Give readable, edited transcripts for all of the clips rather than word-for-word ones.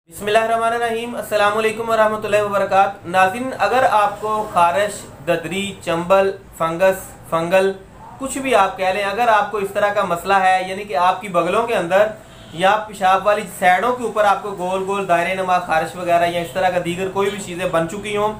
बिस्मिल्लाहिर्रहमानिर्रहीम अस्सलाम वालेकुम वरहमतुल्लाहि वबरकातुहू। नाज़रीन, अगर आपको खारिश, ददरी, चंबल, फंगल कुछ भी आप कह लें, अगर आपको इस तरह का मसला है, यानी कि आपकी बगलों के अंदर या पेशाब वाली साइडों के ऊपर आपको गोल गोल दायरे नुमा खारिश वगैरह या इस तरह का दीगर कोई भी चीज़ें बन चुकी हों,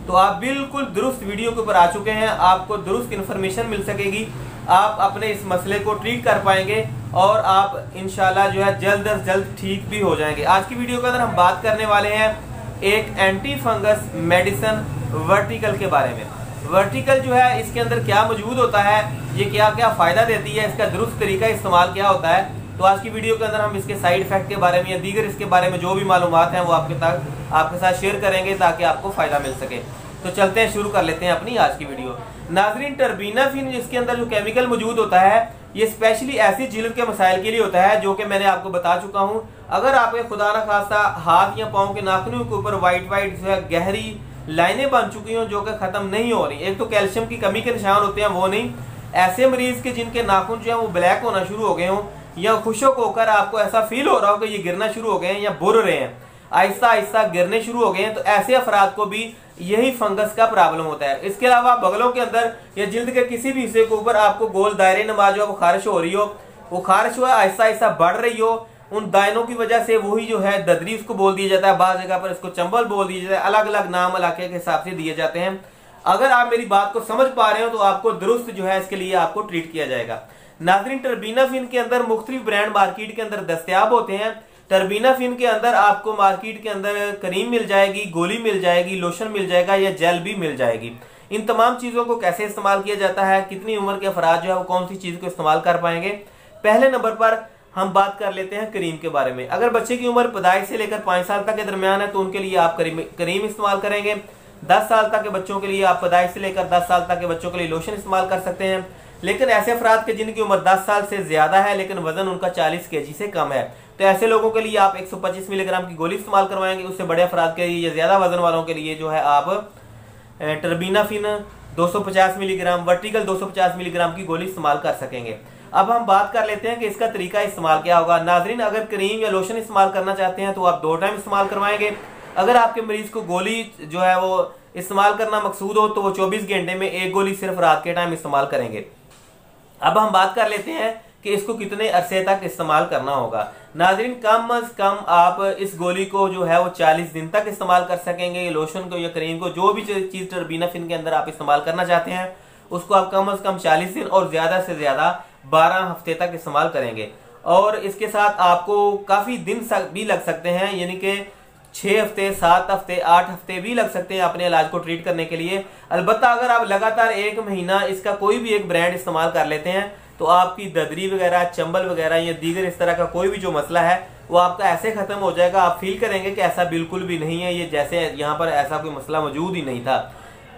तो आप बिल्कुल दुरुस्त वीडियो के ऊपर आ चुके हैं। आपको दुरुस्त इन्फॉर्मेशन मिल सकेगी, आप अपने इस मसले को ट्रीट कर पाएंगे और आप इंशाल्लाह जो है जल्द अज जल्द ठीक भी हो जाएंगे। आज की वीडियो के अंदर हम बात करने वाले हैं एक एंटी फंगस मेडिसिन वर्टिकल के बारे में। वर्टिकल जो है इसके अंदर क्या मौजूद होता है, ये क्या क्या फ़ायदा देती है, इसका दुरुस्त तरीका इस्तेमाल क्या होता है। तो आज की वीडियो के अंदर हम इसके साइड इफेक्ट के बारे में या दीगर इसके बारे में जो भी मालूमात हैं वो आपके साथ शेयर करेंगे ताकि आपको फ़ायदा मिल सके। तो चलते हैं, शुरू कर लेते हैं अपनी आज की वीडियो। नाजरीन, टर्बीनाफिन इसके अंदर जो केमिकल मौजूद होता है ये स्पेशली ऐसी जिल्द के मसाइल के लिए होता है जो कि मैंने आपको बता चुका हूँ। अगर आपके खुदा न खास्ता हाथ या पाँव के नाखूनों के ऊपर वाइट जो है गहरी लाइनें बन चुकी हों जो कि ख़त्म नहीं हो रही, एक तो कैल्शियम की कमी के निशान होते हैं वो नहीं, ऐसे मरीज के जिनके नाखून जो है वो ब्लैक होना शुरू हो गए हों या खुशक होकर आपको ऐसा फील हो रहा हो कि ये गिरना शुरू हो गए हैं या बुर रहे हैं, आहिस्ता आहिस्ता गिरने शुरू हो गए हैं, तो ऐसे अफराद को भी यही फंगस का प्रॉब्लम होता है। इसके अलावा बगलों के अंदर या जिल्द के किसी भी हिस्से के ऊपर आपको गोल दायरे नुमा जो वो खारिश हो रही हो, वो खारिश हुआ आहिस्ता आहिस्ता बढ़ रही हो, उन दायनों की वजह से वही जो है ददरी उसको बोल दिया जाता है, बाज़ जगह पर इसको चंबल बोल दिया जाता है, अलग अलग नाम इलाके के हिसाब से दिए जाते हैं। अगर आप मेरी बात को समझ पा रहे हो तो आपको दुरुस्त जो है इसके लिए आपको ट्रीट किया जाएगा। नाज़रीन, टर्बीनाफिन के अंदर मुख्तलिफ ब्रांड मार्केट के अंदर दस्तयाब होते हैं। टर्बीनाफिन के अंदर आपको मार्केट के अंदर क्रीम मिल जाएगी, गोली मिल जाएगी, लोशन मिल जाएगा या जेल भी मिल जाएगी। इन तमाम चीज़ों को कैसे इस्तेमाल किया जाता है, कितनी उम्र के अफराद जो है वो कौन सी चीज़ को इस्तेमाल कर पाएंगे। पहले नंबर पर हम बात कर लेते हैं क्रीम के बारे में। अगर बच्चे की उम्र पैदाइश से लेकर 5 साल तक के दरमियान है तो उनके लिए आप क्रीम इस्तेमाल करेंगे। 10 साल तक के बच्चों के लिए आप पैदाइश से लेकर 10 साल तक के बच्चों के लिए लोशन इस्तेमाल कर सकते हैं। लेकिन ऐसे अफराद के जिनकी उम्र 10 साल से ज्यादा है लेकिन वजन उनका 40 kg से कम है, तो ऐसे लोगों के लिए आप 125 मिलीग्राम की गोली इस्तेमाल करवाएंगे। उससे बड़े अफराद के लिए या ज्यादा वजन वालों के लिए जो है आप टर्बीनाफिन 250 मिलीग्राम, वर्टिकल 250 मिलीग्राम की गोली इस्तेमाल कर सकेंगे। अब हम बात कर लेते हैं कि इसका तरीका इस्तेमाल क्या होगा। नाजरीन, अगर क्रीम या लोशन इस्तेमाल करना चाहते हैं तो आप 2 टाइम इस्तेमाल करवाएंगे। अगर आपके मरीज को गोली जो है वो इस्तेमाल करना मकसूद हो तो वो 24 घंटे में 1 गोली सिर्फ रात के टाइम इस्तेमाल करेंगे। अब हम बात कर लेते हैं कि इसको कितने अरसे तक इस्तेमाल करना होगा। नाजरीन, कम अज कम आप इस गोली को जो है वो 40 दिन तक इस्तेमाल कर सकेंगे। लोशन को या क्रीम को, जो भी चीज टर्बीनाफिन के अंदर आप इस्तेमाल करना चाहते हैं उसको आप कम अज कम 40 दिन और ज्यादा से ज्यादा 12 हफ्ते तक इस्तेमाल करेंगे। और इसके साथ आपको काफी दिन भी लग सकते हैं, यानी कि 6 हफ्ते, 7 हफ्ते, 8 हफ्ते भी लग सकते हैं अपने इलाज को ट्रीट करने के लिए। अलबत्ता अगर आप लगातार 1 महीना इसका कोई भी एक ब्रांड इस्तेमाल कर लेते हैं तो आपकी ददरी वगैरह, चंबल वगैरह या दीगर इस तरह का कोई भी जो मसला है वो आपका ऐसे खत्म हो जाएगा, आप फील करेंगे कि ऐसा बिल्कुल भी नहीं है, ये जैसे यहाँ पर ऐसा कोई मसला मौजूद ही नहीं था।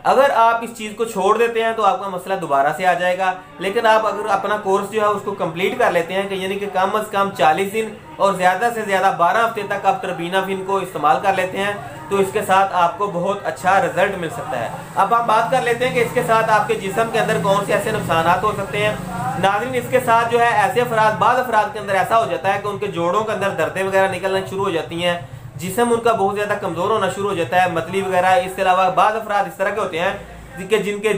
अगर आप इस चीज को छोड़ देते हैं तो आपका मसला दोबारा से आ जाएगा। लेकिन आप अगर अपना कोर्स जो है उसको कंप्लीट कर लेते हैं कि यानी कि कम अज कम 40 दिन और ज्यादा से ज्यादा 12 हफ्ते तक आप टर्बीनाफिन को इस्तेमाल कर लेते हैं तो इसके साथ आपको बहुत अच्छा रिजल्ट मिल सकता है। अब हम बात कर लेते हैं कि इसके साथ आपके जिस्म के अंदर कौन से ऐसे नुकसान हो सकते हैं। नाज़रीन, इसके साथ जो है ऐसे अफराद, बाद अफराद के अंदर ऐसा हो जाता है कि उनके जोड़ों के अंदर दर्दें वगैरह निकलना शुरू हो जाती हैं, जिस्म उनका बहुत ज्यादा कमजोर होना शुरू हो जाता है, मतली वगैरह। इसके अलावा बाद अफराद इस तरह के होते हैं जिनके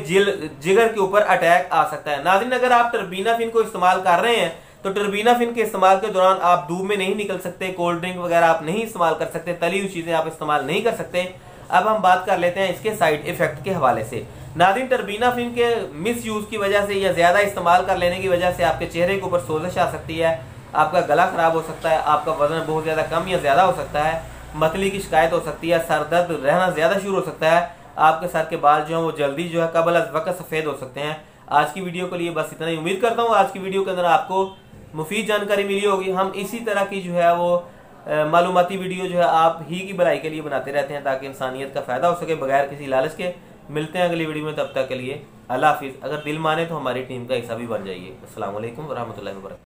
जिगर के ऊपर अटैक आ सकता है। नाज़रीन, अगर आप टर्बीनाफिन को इस्तेमाल कर रहे हैं तो टर्बीनाफिन के इस्तेमाल के दौरान आप धूप में नहीं निकल सकते, कोल्ड ड्रिंक वगैरह आप नहीं इस्तेमाल कर सकते, तली हुई चीजें आप इस्तेमाल नहीं कर सकते। अब हम बात कर लेते हैं इसके साइड इफेक्ट के हवाले से। नाज़रीन, टर्बीनाफिन के मिस यूज की वजह से या ज्यादा इस्तेमाल कर लेने की वजह से आपके चेहरे के ऊपर सोजिश आ सकती है, आपका गला खराब हो सकता है, आपका वजन बहुत ज्यादा कम या ज्यादा हो सकता है, मतली की शिकायत हो सकती है, सर दर्द रहना ज्यादा शुरू हो सकता है, आपके सर के बाल जो है वो जल्दी जो है कबल अज़ वक्त सफेद हो सकते हैं। आज की वीडियो के लिए बस इतना ही। उम्मीद करता हूँ आज की वीडियो के अंदर आपको मुफीद जानकारी मिली होगी। हम इसी तरह की जो है वो मालूमाती वीडियो जो है आप ही की भलाई के लिए बनाते रहते हैं ताकि इंसानियत का फायदा हो सके बगैर किसी लालच के। मिलते हैं अगली वीडियो में, तब तक के लिए अल्लाह हाफिज़। अगर दिल माने तो हमारी टीम का हिस्सा भी बन जाइए। अस्सलाम वालेकुम वरहमतुल्लाहि वबरकातुहू।